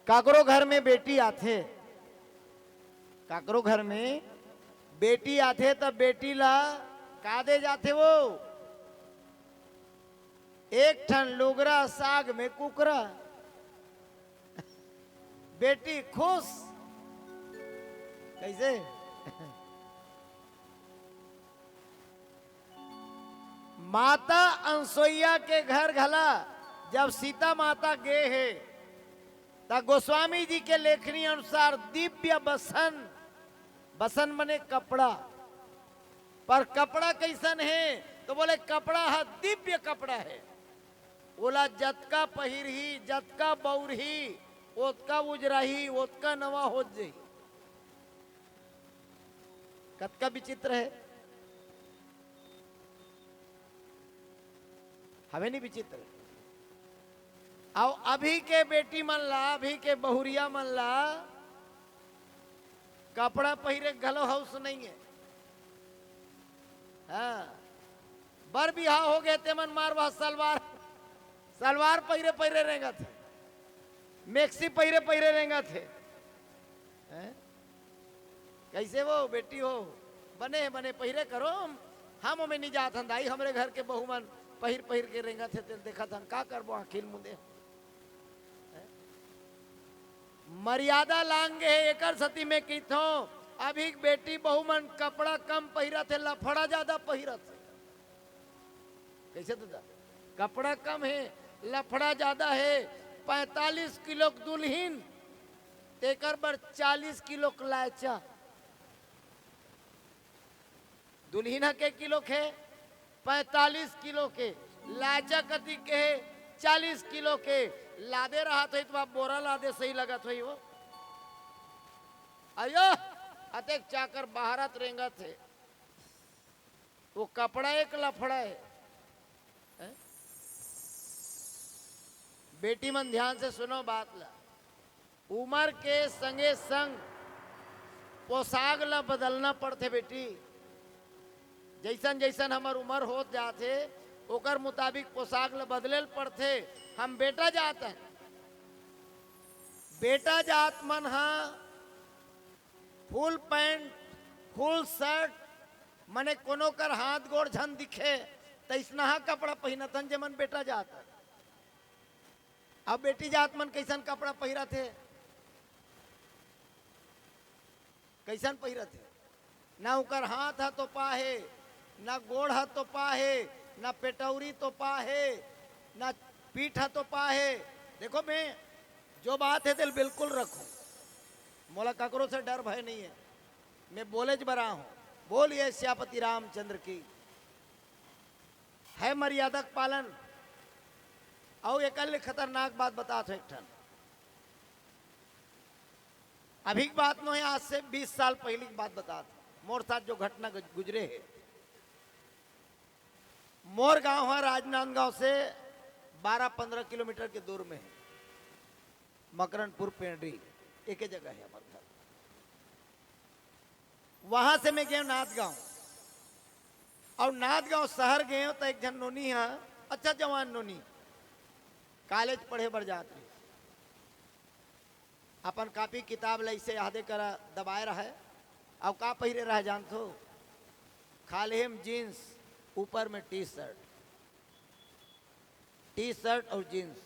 काकरो घर में बेटी आथे, काकरो घर में बेटी आथे तब बेटी ला का दे जाथे वो एक ठन लोगरा साग में कुकरा। बेटी खुश कैसे माता अनसुईया के घर घला जब सीता माता गए है तब गोस्वामी जी के लेखनी अनुसार दिव्य बसन, बसन बने कपड़ा, पर कपड़ा कैसन है तो बोले कपड़ा है दिव्य कपड़ा है। बोला जतका पहिर ही जतका बौर ही ओतका उजराही ओतका नवा हो जाई। कतका विचित्र है, हमें नहीं विचित्र। और अभी के बेटी मन ला, अभी के बहुरिया मन ला कपड़ा पहिरे गलो हाउस नहीं है। हाँ, बर बिहाव हो गए ते मन मार वह सलवार, सलवार पहिरे पहिरे रहेगा थे, मैक्सी पहिरे पहिरे रहेगा थे। कैसे वो बेटी हो बने बने पहिरे करो, हम में नहीं जात हंदाई, हमारे घर के बहु मन पहिर पहिर के रहेगा थे। देखा था का करबो आखिल मुदे मर्यादा लांगे एकर सती में की थो। अभी बेटी बहु मन कपड़ा कम पहिरा थे, लफड़ा ज्यादा पहिरा थे। कैसे दादा कपड़ा कम है लफड़ा ज्यादा है। 45 किलो दुल्हीन तेकर बर 40 किलो लाचा। दुल्हीन के किलो के 45 किलो के, लाचा कति के 40 किलो के। लादे रहा तो बोरा लादे सही लगा तो वो अयो अतेक चाकर बाहरत रेंगा थे। वो कपड़ा एक लफड़ा है। बेटी मन ध्यान से सुनो बात ला, उम्र के संगे संग पोशाक ला बदलना पड़ते बेटी। जैसन जैसन हमार उम्र हो जाते ओकर मुताबिक पोशाक ला बदले पड़ते। हम बेटा जात है, बेटा जात मन हा फुल पैंट फुल शर्ट मने कोनो कर हाथ गोड़ झन दिखे तैसना कपड़ा पहनतन जे मन बेटा जात है। अब बेटी जात मन कैसन कपड़ा पहिरा थे, कैसन पहिरा थे, ना उकर हाथ है तो पाहे, ना गोड़ है तो पाहे, ना पेटौरी तो पाहे, ना पीठ है तो पाहे। देखो मैं जो बात है दिल बिल्कुल रखूं, मोला ककरो से डर भय नहीं है, मैं बोले ज बरा हूं। बोलिए श्यापति रामचंद्र की। है मर्यादा पालन। और एक खतरनाक बात बता एक ठन, अभी की बात नहीं है, आज से 20 साल पहले की बात बता। मोर साथ जो घटना गुजरे है, मोर गांव है राजनांदगांव से 12-15 किलोमीटर के दूर में है, मकरनपुर पेंड्री एक ही जगह है हमारे घर। वहां से मैं गया नाथगांव, और नाथगांव शहर गए तो एक जन नोनी है, अच्छा जवान नोनी, कॉलेज पढ़े बर जात रही। अपन कापी किताब लैसे यादे करा दबाए रहा है। अब का पहिरे रहा जान तो खाली हम जीन्स ऊपर में टी शर्ट, टी शर्ट और जीन्स।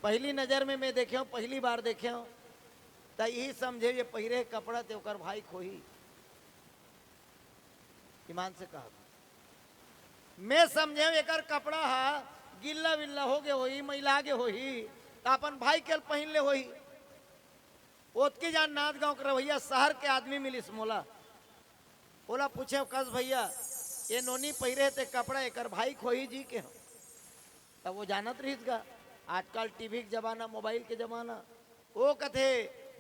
पहली नजर में मैं देखे हूं, पहली बार देखे हूं तो यही समझे ये पहिरे कपड़ा ते ओकर भाई खोही। ईमान से कहा मैं समझे एकर कपड़ा हा गिल्ला विल्ला हो गए होई, मैला गे होई तो अपन भाई के पहन ले होई। ओतके जान नाथगांव के भैया शहर के आदमी मिलिस मोला, बोला पूछे कस भैया ये नोनी पहिरे ते कपड़ा एकर भाई खोही जी के हो। तब वो जानत रहीस गा आजकल टीवी के जमाना, मोबाइल के जमाना। वो कथे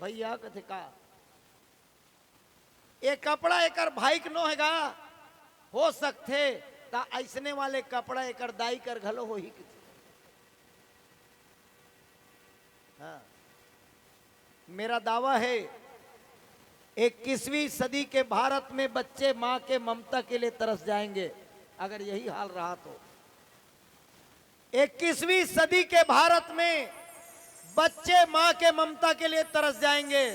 भैया कथे का ये कपड़ा एकर भाई के नो हैगा, हो सकते ता ऐसने वाले कपड़ा एकर दाई कर घलो हो ही। हाँ, मेरा दावा है 21वीं सदी के भारत में बच्चे मां के ममता के लिए तरस जाएंगे अगर यही हाल रहा तो। 21वीं सदी के भारत में बच्चे मां के ममता के लिए तरस जाएंगे।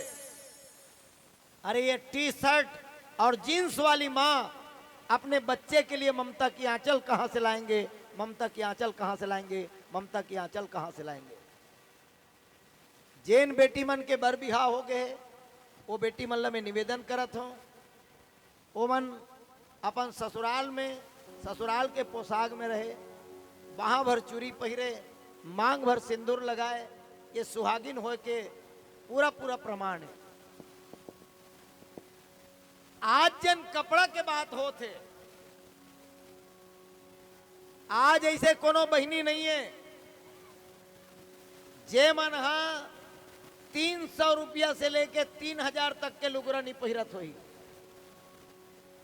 अरे ये टी शर्ट और जींस वाली मां अपने बच्चे के लिए ममता की आंचल कहां से लाएंगे? ममता की आंचल कहां से लाएंगे? ममता की आंचल कहां से लाएंगे? जेन बेटी मन के बर बिहा हो गए, वो बेटी मन ला में निवेदन करत हूं, वो मन अपन ससुराल में ससुराल के पोशाक में रहे, बाह भर चूड़ी पहिरे, मांग भर सिंदूर लगाए, ये सुहागिन हो के पूरा पूरा प्रमाण है। आज जन कपड़ा के बात होते, आज ऐसे कोनो बहिनी नहीं है जे मन हा 300 रुपया से लेके 3000 तक के लुगरा नहीं पहिरत होई।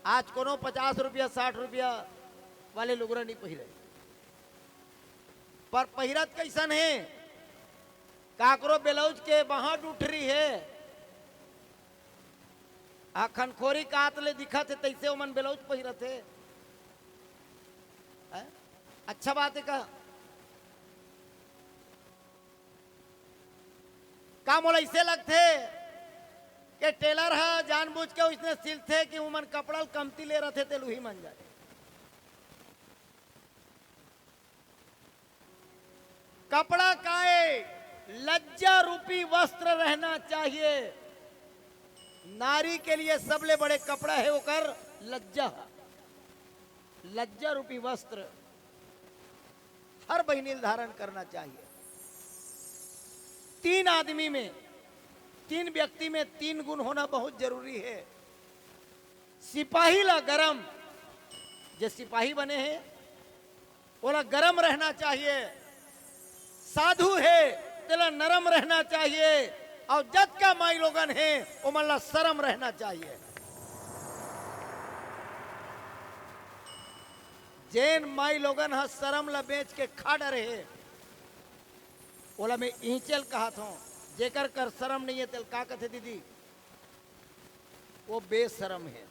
आज कोनो 50 रुपया 60 रुपया वाले लुगरा नहीं पहिरे, पर पहिरत कैसन है? काकरो ब्लाउज के बाहा उठरी है, खनखोरी कात ले दिखत है, तैसे ओमन ब्लाउज पहिरत है। अच्छा बात है का मोला ऐसे लगते कि टेलर है जानबूझ के उसने सिलते कि उमन कपड़ा कमती ले रहे थे तेलू ही मन जाए। कपड़ा काए लज्जा रूपी वस्त्र रहना चाहिए। नारी के लिए सबले बड़े कपड़ा है ओकर लज्जा, लज्जा रूपी वस्त्र हर बहिनी धारण करना चाहिए। 3 आदमी में 3 व्यक्ति में 3 गुण होना बहुत जरूरी है। सिपाही ला गरम, जो सिपाही बने हैं वो गरम रहना चाहिए। साधु है तेला नरम रहना चाहिए, और जज का माई लोगन है वो मल्ला शर्म रहना चाहिए। जैन माई लोगन हा शर्म ला बेच के खा डरे है, ओला में ईंचल कहा था। जेकर कर शर्म नहीं है तेल का कहते दीदी? वो बेशरम है।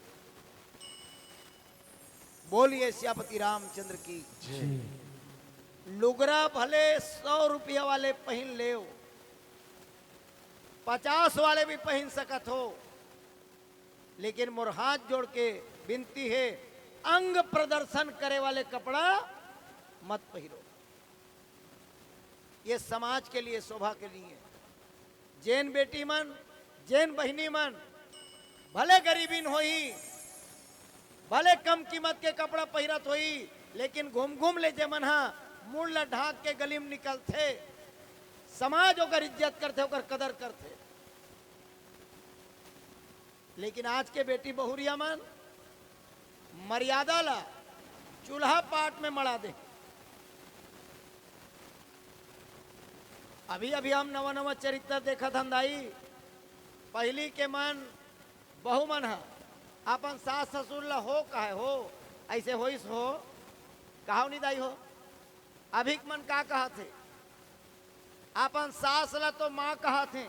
बोलिए सियापति रामचंद्र की। लुगरा भले 100 रुपया वाले पहन ले, 50 वाले भी पहन सकत हो, लेकिन मोर हाथ जोड़ के विनती है, अंग प्रदर्शन करे वाले कपड़ा मत पहिरो। ये समाज के लिए, शोभा के लिए। जैन बेटी मन, जैन बहिनी मन भले गरीबीन होई, भले कम कीमत के कपड़ा पहिरत होई, लेकिन घूम घूम ले जे मन हा मुड़ ला ढाक के गली में निकलते, समाज ओकर इज्जत करते, ओकर कदर करते। लेकिन आज के बेटी बहुरिया मन मर्यादा ला चूल्हा पाट में मड़ा दे। अभी अभी हम नवा नवा चरित्र देखा धंधाई। पहली के मन बहु मन है अपन सास ससुर ला हो कहे हो, ऐसे होइस हो कहा नहीं दाई हो। अभिक मन का कहा थे, अपन सास ला तो माँ कहा थे,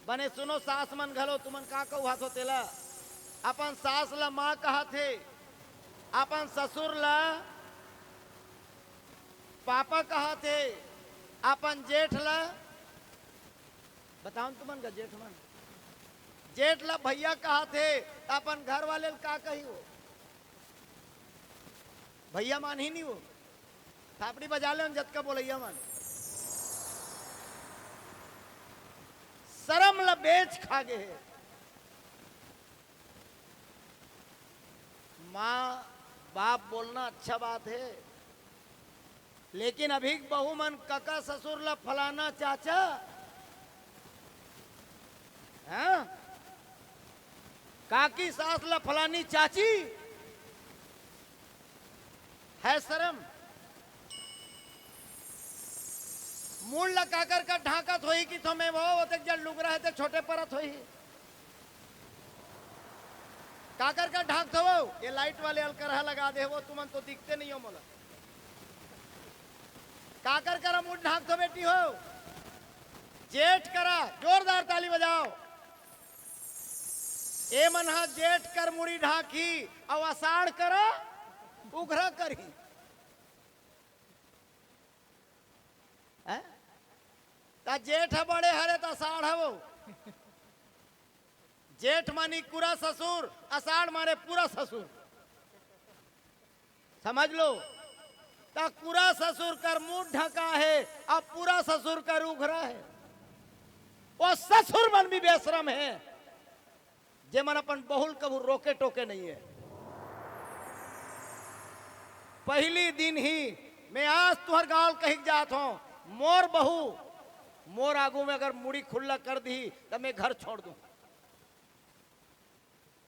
बने सुनो सास मन घलो तुमन का कहा तो तेला। अपन सास ला माँ कहा थे, अपन ससुर ला पापा कहा थे, अपन जेठ ला बताओ तुमन का जेठ मन, जेठ ला भैया कहा थे, अपन घर वाले का कही हो? भैया मान ही नहीं हो, थापड़ी बजा ले जत का बोलैया मन। शरम ला बेच खा गे है। माँ बाप बोलना अच्छा बात है, लेकिन अभी बहू मन काका ससुर ला फलाना चाचा, हाँ? काकी सास ला फलानी चाची, है शर्म? मूल ला काकर का ढाकत होई कि तो मैं वो तक जल लुग रहा है तो छोटे परत होई। काकर का ढाक दो, ये लाइट वाले अलकरहा लगा दे, वो तुमन तो दिखते नहीं हो मोला। काकर करा मुंह ढाक दो बेटी हो, जेठ करा, जोरदार ताली बजाओ। ए मन हा जेठ कर मुड़ी ढाकी, और आषाढ़ करा उघरा करी। है? ता जेठ बड़े हरे ता अषाढ़ है वो। जेठ मानी पूरा ससुर, अषाढ़ मारे पूरा ससुर, समझ लो। ता पूरा ससुर कर मुंह ढका है, अब पूरा ससुर कर उघरा है। वो ससुर मन भी बेशरम है, जे मन अपन बहुल कबू रोके टोके नहीं है। पहली दिन ही मैं आज तुहर गाल कही जात हूं, मोर बहू मोर आगू में अगर मुड़ी खुल्ला कर दी तो मैं घर छोड़ दूं।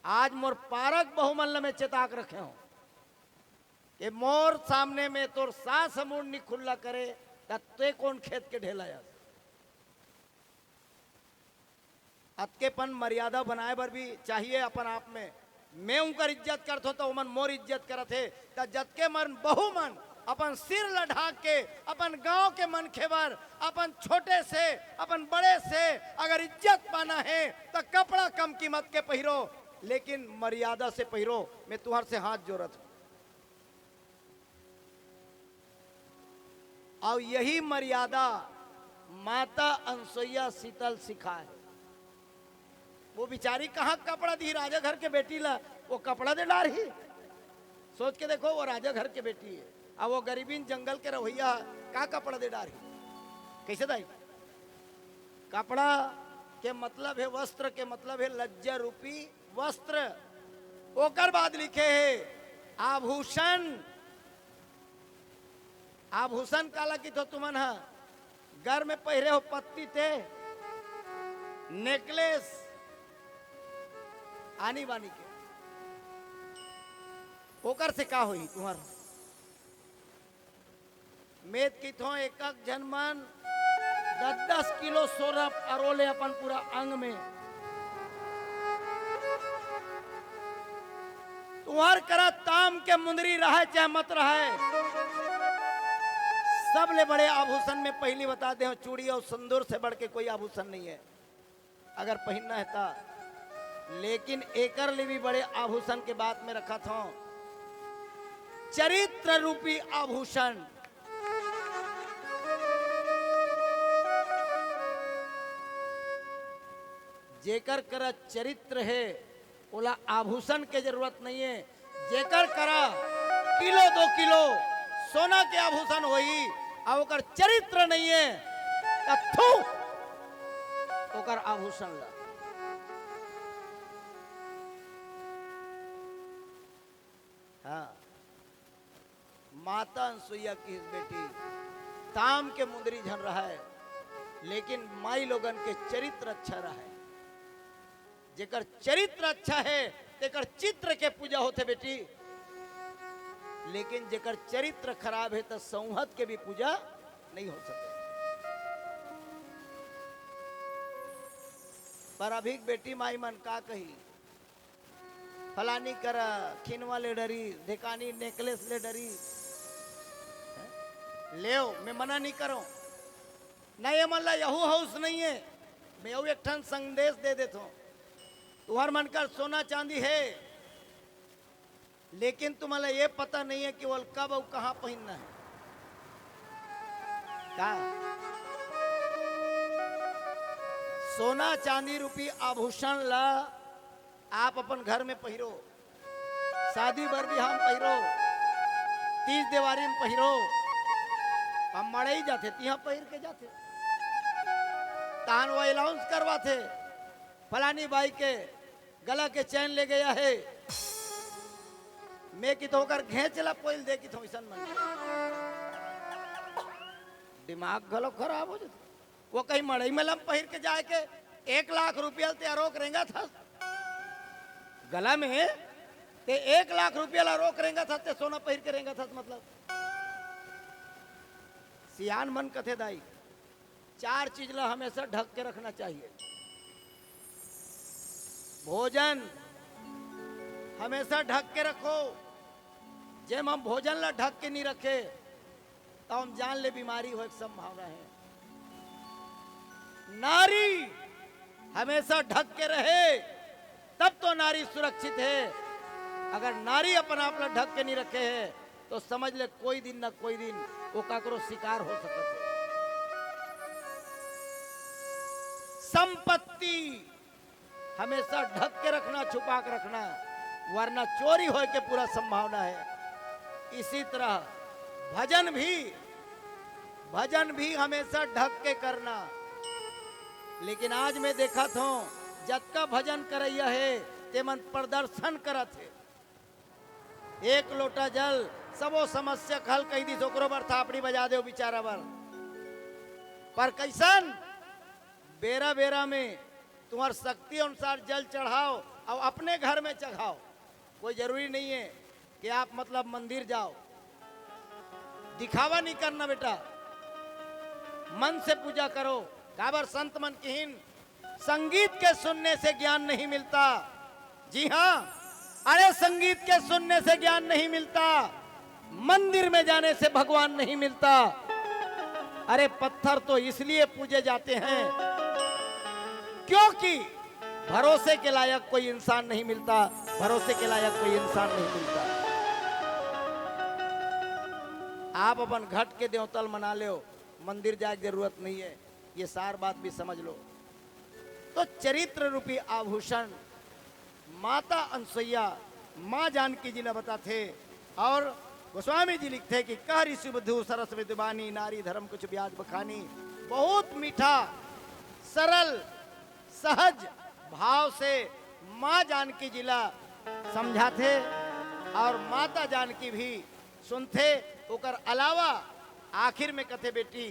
आज मोर पारक बहुमल्ल में चेताक रखे हो कि मोर सामने में तोर सास मुड़ नहीं खुल्ला करे तो ते कौन खेत के ढेला यार। अतकेपन मर्यादा बनाए बर भी चाहिए अपन आप में। मैं उनकर इज्जत करत हो तो मन मोर इज्जत करत है। तो जतके मन बहु मन अपन सिर लढ़ा के अपन गांव के मन खेबर, अपन छोटे से अपन बड़े से अगर इज्जत पाना है तो कपड़ा कम कीमत के पहिरो, लेकिन मर्यादा से पहिरो। मैं तुहर से हाथ जोड़त हूं। और यही मर्यादा माता अनसुईया शीतल सिखाए। वो बिचारी कहाँ कपड़ा दी, राजा घर के बेटी ला वो कपड़ा दे डार ही। सोच के देखो, वो राजा घर के बेटी है, अब वो गरीबीन जंगल के रवैया का कपड़ा दे डार ही, कैसे दाई? कपड़ा के मतलब है वस्त्र, के मतलब है लज्जा रूपी वस्त्र। ओकर बाद लिखे है आभूषण। आभूषण काला की तो तुमन हा घर में पहरे हो पत्ती थे, नेकलेस आनी बानी के, ओकर से का हुई तुम्हार? मेद की थो एक जनमन 10-10 किलो सोना अरोले अपन पूरा अंग में। तुम्हार करा ताम के मुंदरी रहे चाहे मत रहे, सबले बड़े आभूषण में पहली बता दे, चूड़ी और सिंदूर से बढ़ के कोई आभूषण नहीं है अगर पहनना है था। लेकिन एकर ले भी बड़े आभूषण के बात में रखा था चरित्र रूपी आभूषण। जेकर करा चरित्र है ओला आभूषण के जरूरत नहीं है। जेकर करा किलो 2 किलो सोना के आभूषण होई और ओकर चरित्र नहीं है तो ओकर आभूषण ला। हाँ, माता अनसुईया की बेटी ताम के मुंदरी झन रहा है, लेकिन माई लोगन के चरित्र अच्छा रहा है। जेकर चरित्र अच्छा है तेकर चित्र के पूजा होते बेटी, लेकिन जेकर चरित्र खराब है तो संहत के भी पूजा नहीं हो सके। पर अभी बेटी माई मन का कही, फलानी कर खिनवा ले डरी, ढेकानी नेकलेस ले डरी, ले मैं मना नहीं करो नहीं, ये मल्ला यहू हाउस नहीं है। मैं यहू एक ठन संदेश दे देता हूँ, तुम्हार मन का सोना चांदी है, लेकिन तुम्हारा ये पता नहीं है कि वो कब और कहां पहनना है। क्या सोना चांदी रूपी आभूषण ला आप अपन घर में पहिरो, शादी बर भी हम पहिरो, 30 दिवारी में पहिरो, हम मड़े ही जाते तिहा पहिर के जाते, तान वो अलाउंस करवा थे फलानी बाई के गला के चैन ले गया है, मैं की तो होकर घेंचला पोल दे की तो ऐसा मन दिमाग गलो खराब हो जाता। वो कहीं मड़ई में लम पहिर के जाए के 1 लाख रुपया ते रोक रहेगा था गला में, ते 1 लाख रुपया ला रोक रहेगा था, ते सोना पहिर के रहेगा था। मतलब सियान मन कथे दाई 4 चीज ला हमेशा ढक के रखना चाहिए। भोजन हमेशा ढक के रखो, जब हम भोजन ला ढक के नहीं रखे तो हम जान ले बीमारी हो एक संभावना है। नारी हमेशा ढक के रहे तब तो नारी सुरक्षित है। अगर नारी अपन आप ला ढक के नहीं रखे है तो समझ ले कोई दिन ना कोई दिन वो काकरो शिकार हो सकता है। संपत्ति हमेशा ढक के रखना, छुपा के रखना, वरना चोरी होए के पूरा संभावना है। इसी तरह भजन भी हमेशा ढक के करना। लेकिन आज मैं देखा था जतका भजन करैया है तेमन प्रदर्शन करत है। एक लोटा जल सबो समस्या हल कही दी, ओकरो बर थापड़ी बजा दे बेचारा बर। पर कैसन बेरा बेरा में तुम्हार शक्ति अनुसार जल चढ़ाओ और अपने घर में चढ़ाओ। कोई जरूरी नहीं है कि आप मतलब मंदिर जाओ। दिखावा नहीं करना बेटा, मन से पूजा करो। काबर संत मन किहिन संगीत के सुनने से ज्ञान नहीं मिलता। जी हाँ, अरे संगीत के सुनने से ज्ञान नहीं मिलता, मंदिर में जाने से भगवान नहीं मिलता। अरे पत्थर तो इसलिए पूजे जाते हैं क्योंकि भरोसे के लायक कोई इंसान नहीं मिलता, भरोसे के लायक कोई इंसान नहीं मिलता। आप अपन घट के देवतल मना लो, मंदिर जाए की जरूरत नहीं है, ये सार बात भी समझ लो। तो चरित्र रूपी आभूषण माता अनसुईया माँ जानकी जी ने बताते। और गोस्वामी जी लिखते कि कह ऋषि बुद्धू सरस विद्वानी, नारी धर्म कुछ ब्याज बखानी। बहुत मीठा सरल सहज भाव से माँ जानकी जिला समझाते और माता जानकी भी सुनते। ओकर अलावा आखिर में कथे बेटी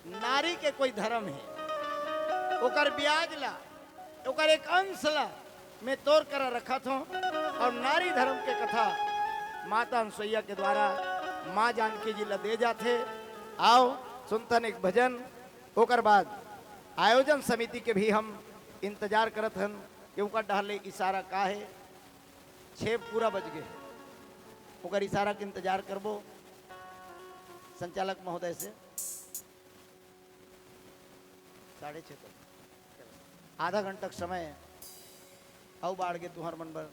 नारी के कोई धर्म है, ओकर ब्याज ला, ओकर एक अंश ला मैं तोड़ कर रखा था। और नारी धर्म के कथा माता अनसुईया के द्वारा माँ जानकी जी ला दे जाते। आओ सुनतन एक भजन, ओकर बाद आयोजन समिति के भी हम इंतजार करत हन कि उनका डहले इशारा का है। 6 पूरा बज गए, ओकर इशारा के इंतजार करबो संचालक महोदय से। 6:30 तक आधा घंटा समय औ बाढ़ के तुहर मन बर